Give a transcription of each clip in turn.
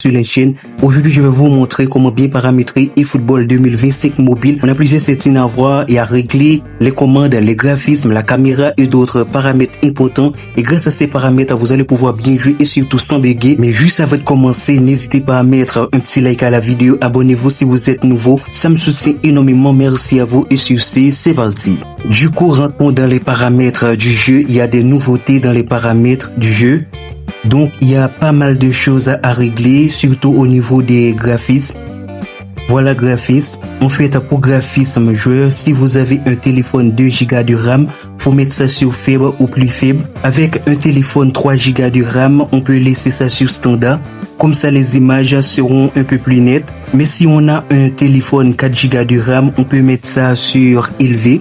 sur la chaîne. Aujourd'hui, je vais vous montrer comment bien paramétrer eFootball 2025 mobile. On a plusieurs settings à voir et à régler, les commandes, les graphismes, la caméra et d'autres paramètres importants. Et grâce à ces paramètres, vous allez pouvoir bien jouer et surtout sans bugger. Mais juste avant de commencer, n'hésitez pas à mettre un petit like à la vidéo. Abonnez-vous si vous êtes nouveau. Ça me soutient énormément. Merci à vous et sur ce, c'est parti. Du coup, rentrons dans les paramètres du jeu. Il y a des nouveautés dans les paramètres du jeu. Donc, il y a pas mal de choses à régler, surtout au niveau des graphismes. Voilà, graphisme. En fait, pour graphisme joueur, si vous avez un téléphone 2 Go de RAM, faut mettre ça sur faible ou plus faible. Avec un téléphone 3 Go de RAM, on peut laisser ça sur standard. Comme ça, les images seront un peu plus nettes. Mais si on a un téléphone 4 Go de RAM, on peut mettre ça sur élevé.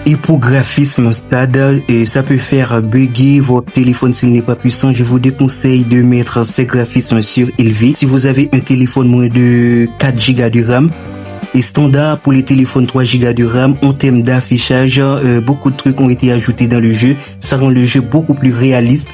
Et pour graphisme stade, ça peut faire bugger votre téléphone s'il n'est pas puissant. Je vous déconseille de mettre ces graphismes sur élevé. Si vous avez un téléphone moins de 4 Go de RAM, et standard pour les téléphones 3 Go de RAM, en termes d'affichage, beaucoup de trucs ont été ajoutés dans le jeu. Ça rend le jeu beaucoup plus réaliste.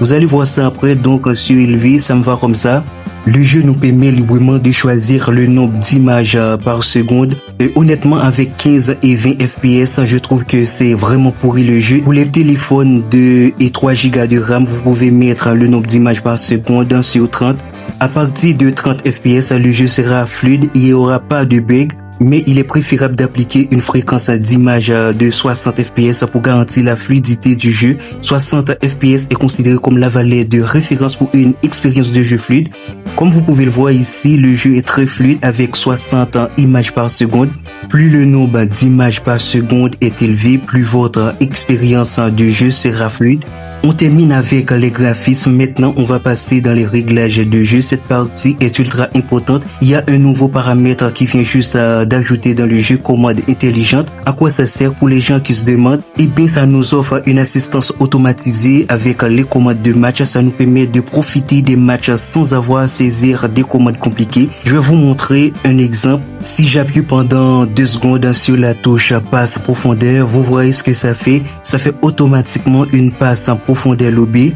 Vous allez voir ça après, donc sur élevé, ça me va comme ça. Le jeu nous permet librement de choisir le nombre d'images par seconde. Et honnêtement, avec 15 et 20 FPS, je trouve que c'est vraiment pourri le jeu. Pour les téléphones 2 et 3 Go de RAM, vous pouvez mettre le nombre d'images par seconde sur 30. À partir de 30 FPS, le jeu sera fluide, il n'y aura pas de bug. Mais il est préférable d'appliquer une fréquence d'image de 60 FPS pour garantir la fluidité du jeu. 60 FPS est considéré comme la valeur de référence pour une expérience de jeu fluide. Comme vous pouvez le voir ici, le jeu est très fluide avec 60 images par seconde. Plus le nombre d'images par seconde est élevé, plus votre expérience de jeu sera fluide. On termine avec les graphismes. Maintenant, on va passer dans les réglages de jeu. Cette partie est ultra importante. Il y a un nouveau paramètre qui vient juste d'ajouter dans le jeu, commande intelligente. À quoi ça sert pour les gens qui se demandent? Eh bien, ça nous offre une assistance automatisée avec les commandes de match. Ça nous permet de profiter des matchs sans avoir à saisir des commandes compliquées. Je vais vous montrer un exemple. Si j'appuie pendant 2 secondes sur la touche passe profondeur, vous voyez ce que ça fait. Ça fait automatiquement une passe en profondeur lobée.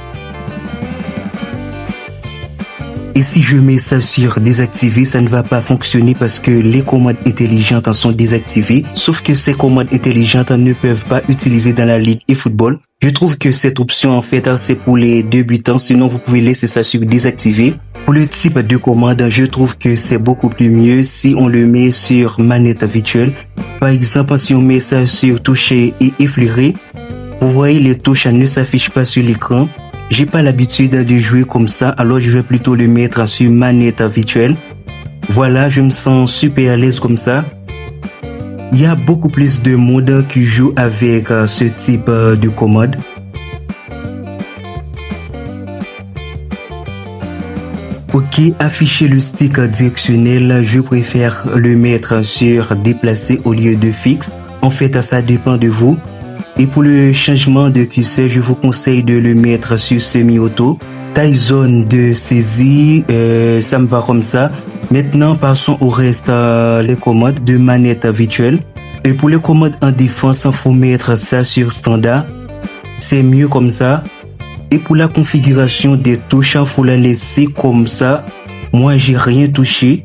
Et si je mets ça sur désactiver, ça ne va pas fonctionner parce que les commandes intelligentes sont désactivées. Sauf que ces commandes intelligentes ne peuvent pas utiliser dans la ligue eFootball. Je trouve que cette option, en fait, c'est pour les débutants. Sinon, vous pouvez laisser ça sur désactiver. Pour le type de commande, je trouve que c'est beaucoup plus mieux si on le met sur manette virtuelle. Par exemple, si on met ça sur toucher et effleurer, vous voyez, les touches ne s'affichent pas sur l'écran. J'ai pas l'habitude de jouer comme ça, alors je vais plutôt le mettre sur manette virtuelle. Voilà, je me sens super à l'aise comme ça. Il y a beaucoup plus de modes qui jouent avec ce type de commande. Ok, afficher le stick directionnel, je préfère le mettre sur déplacer au lieu de fixe. En fait, ça dépend de vous. Et pour le changement de curseur, je vous conseille de le mettre sur semi-auto. Taille zone de saisie, ça me va comme ça. Maintenant, passons au reste les commandes de manette virtuelle. Et pour les commandes en défense, il faut mettre ça sur standard. C'est mieux comme ça. Et pour la configuration des touches, il faut la laisser comme ça. Moi, j'ai rien touché.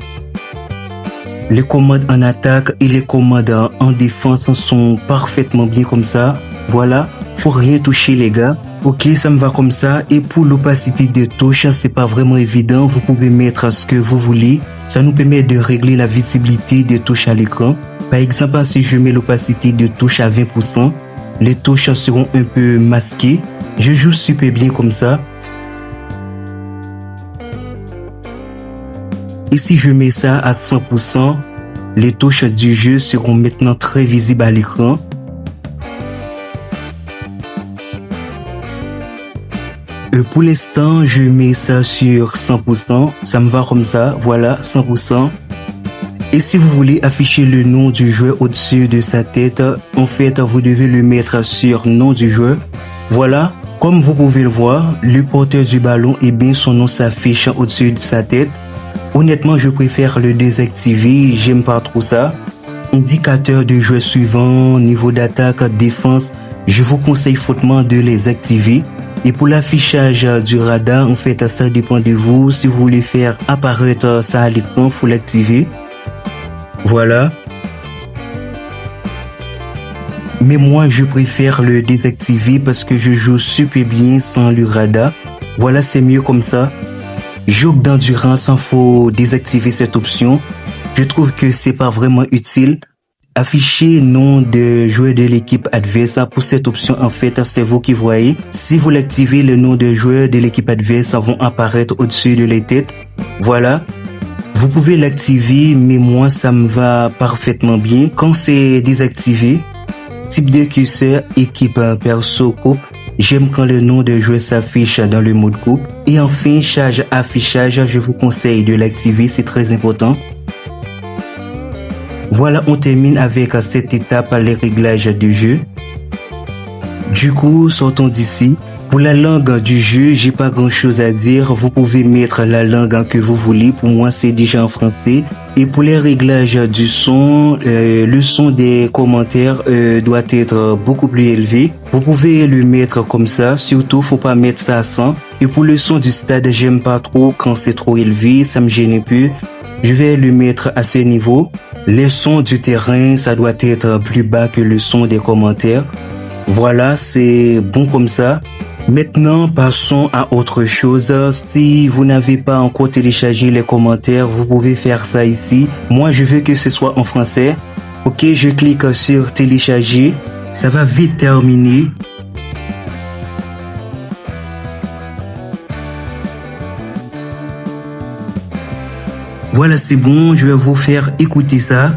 Les commandes en attaque et les commandes en défense sont parfaitement bien comme ça. Voilà, faut rien toucher les gars. Ok, ça me va comme ça. Et pour l'opacité des touches, c'est pas vraiment évident. Vous pouvez mettre ce que vous voulez. Ça nous permet de régler la visibilité des touches à l'écran. Par exemple, si je mets l'opacité de touche à 20%, les touches seront un peu masquées. Je joue super bien comme ça. Et si je mets ça à 100%, les touches du jeu seront maintenant très visibles à l'écran. Pour l'instant, je mets ça sur 100%. Ça me va comme ça. Voilà, 100%. Et si vous voulez afficher le nom du joueur au-dessus de sa tête, en fait, vous devez le mettre sur nom du joueur. Voilà. Comme vous pouvez le voir, le porteur du ballon, et bien son nom s'affiche au-dessus de sa tête. Honnêtement, je préfère le désactiver, j'aime pas trop ça. Indicateur de joueur suivant, niveau d'attaque, défense, je vous conseille fortement de les activer. Et pour l'affichage du radar, en fait, ça dépend de vous. Si vous voulez faire apparaître ça à l'écran, faut l'activer. Voilà. Mais moi, je préfère le désactiver parce que je joue super bien sans le radar. Voilà, c'est mieux comme ça. Jeu d'endurance, il faut désactiver cette option. Je trouve que c'est pas vraiment utile. Afficher nom de joueur de l'équipe adverse. Pour cette option, en fait, c'est vous qui voyez. Si vous l'activez, le nom de joueur de l'équipe adverse vont apparaître au-dessus de les têtes. Voilà. Vous pouvez l'activer, mais moi, ça me va parfaitement bien. Quand c'est désactivé, type de curseur, équipe perso coupe. J'aime quand le nom de joueur s'affiche dans le mode coupe. Et enfin, charge affichage, je vous conseille de l'activer, c'est très important. Voilà, on termine avec cette étape, les réglages du jeu. Du coup, sortons d'ici. Pour la langue du jeu, j'ai pas grand chose à dire. Vous pouvez mettre la langue que vous voulez. Pour moi, c'est déjà en français. Et pour les réglages du son, le son des commentaires doit être beaucoup plus élevé. Vous pouvez le mettre comme ça. Surtout, faut pas mettre ça à 100. Et pour le son du stade, j'aime pas trop quand c'est trop élevé. Ça me gêne un peu. Je vais le mettre à ce niveau. Les sons du terrain, ça doit être plus bas que le son des commentaires. Voilà, c'est bon comme ça. Maintenant, passons à autre chose. Si vous n'avez pas encore téléchargé les commentaires, vous pouvez faire ça ici. Moi, je veux que ce soit en français. Ok, je clique sur télécharger. Ça va vite terminer. Voilà, c'est bon. Je vais vous faire écouter ça.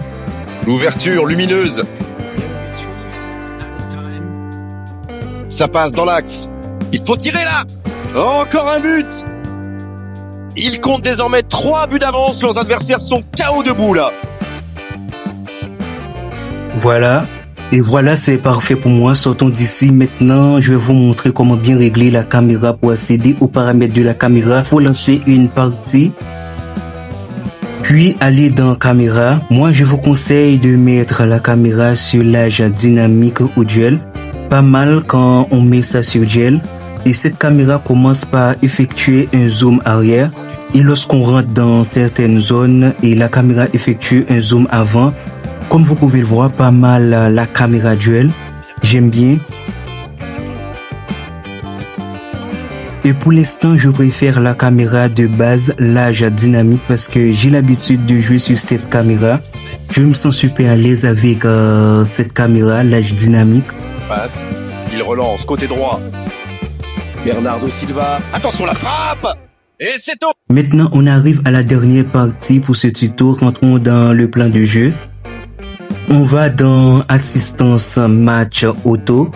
L'ouverture lumineuse. Ça passe dans l'axe. Il faut tirer là. Encore un but. Il compte désormais 3 buts d'avance. Leurs adversaires sont KO debout là. Voilà. Et voilà, c'est parfait pour moi. Sortons d'ici. Maintenant, je vais vous montrer comment bien régler la caméra pour accéder aux paramètres de la caméra. Faut lancer une partie. Puis aller dans caméra. Moi, je vous conseille de mettre la caméra sur l'âge dynamique ou duel. Pas mal quand on met ça sur duel. Et cette caméra commence par effectuer un zoom arrière. Et lorsqu'on rentre dans certaines zones, et la caméra effectue un zoom avant. Comme vous pouvez le voir, pas mal la caméra duel. J'aime bien. Et pour l'instant, je préfère la caméra de base, l'âge dynamique, parce que j'ai l'habitude de jouer sur cette caméra. Je me sens super à l'aise avec cette caméra, l'âge dynamique. Passe. Il relance côté droit. Bernardo Silva. Attention la frappe. Et c'est tout. Maintenant, on arrive à la dernière partie pour ce tuto. Rentrons dans le plan de jeu. On va dans assistance match auto.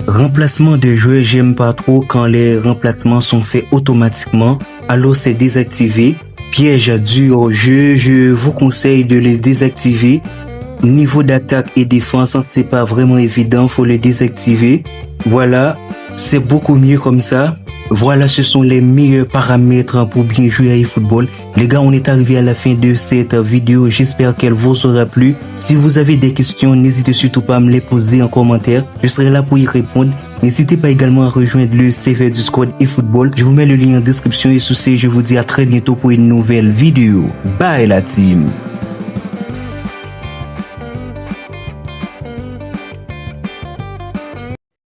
Remplacement de joueurs, j'aime pas trop quand les remplacements sont faits automatiquement. Alors c'est désactivé. Piège dû au jeu, je vous conseille de les désactiver. Niveau d'attaque et défense, c'est pas vraiment évident, faut les désactiver. Voilà, c'est beaucoup mieux comme ça. Voilà, ce sont les meilleurs paramètres pour bien jouer à eFootball. Les gars, on est arrivé à la fin de cette vidéo. J'espère qu'elle vous aura plu. Si vous avez des questions, n'hésitez surtout pas à me les poser en commentaire. Je serai là pour y répondre. N'hésitez pas également à rejoindre le serveur du squad eFootball. Je vous mets le lien en description et sur ce, je vous dis à très bientôt pour une nouvelle vidéo. Bye la team!